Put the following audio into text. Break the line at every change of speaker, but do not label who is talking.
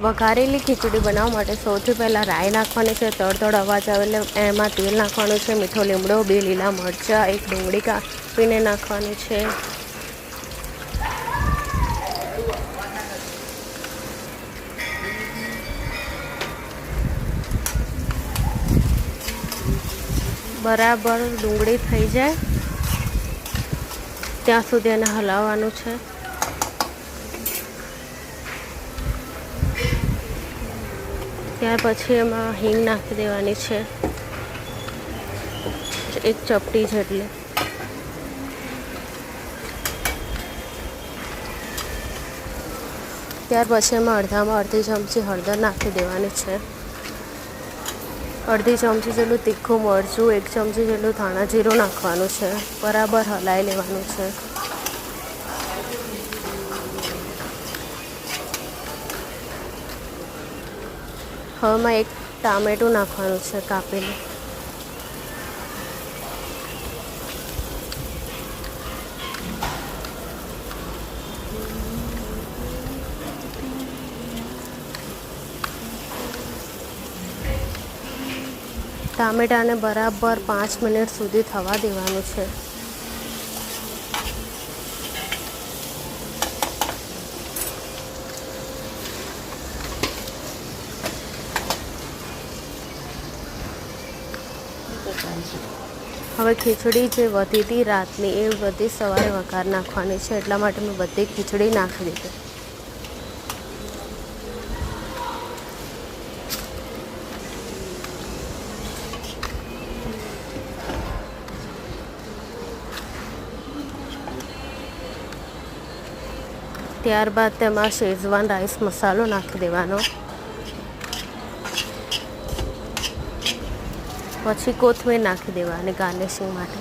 વઘારેલી ખીચડી બનાવવા માટે સૌથી પહેલાં રાઈ નાખવાની છે। તળતળ અવાજ આવે એટલે એમાં તેલ નાખવાનું છે, મીઠો લીમડો, 2 લીલા મરચાં, 1 ડુંગળી કાપીને નાખવાની છે। બરાબર ડુંગળી થઈ જાય ત્યાં સુધી એને હલાવવાનું છે। ત્યાર પછી એમાં હિંગ નાખી દેવાની છે, 1 ચપટી જેટલી। ત્યાર પછી એમાં અડધામાં અડધી ચમચી હળદર નાખી દેવાની છે, અડધી ચમચી જેટલું તીખું મરચું, 1 ચમચી જેટલું ધાણા જીરું નાખવાનું છે। બરાબર હલાવી લેવાનું છે। હવે એમાં 1 ટામેટું નાખવાનું છે કાપીને। ટામેટાને બરાબર 5 મિનિટ સુધી થવા દેવાનું છે। હવે ખીચડી જે વધી હતી રાતની એ બધી સવારે વઘાર નાખવાની છે, એટલા માટે મેં બધી ખીચડી નાખી દીધી। ત્યારબાદ તેમાં શેઝવાન રાઈસ મસાલો નાખી દેવાનો, પછી કોથમીર નાખી દેવાની ગાર્નિશિંગ માટે।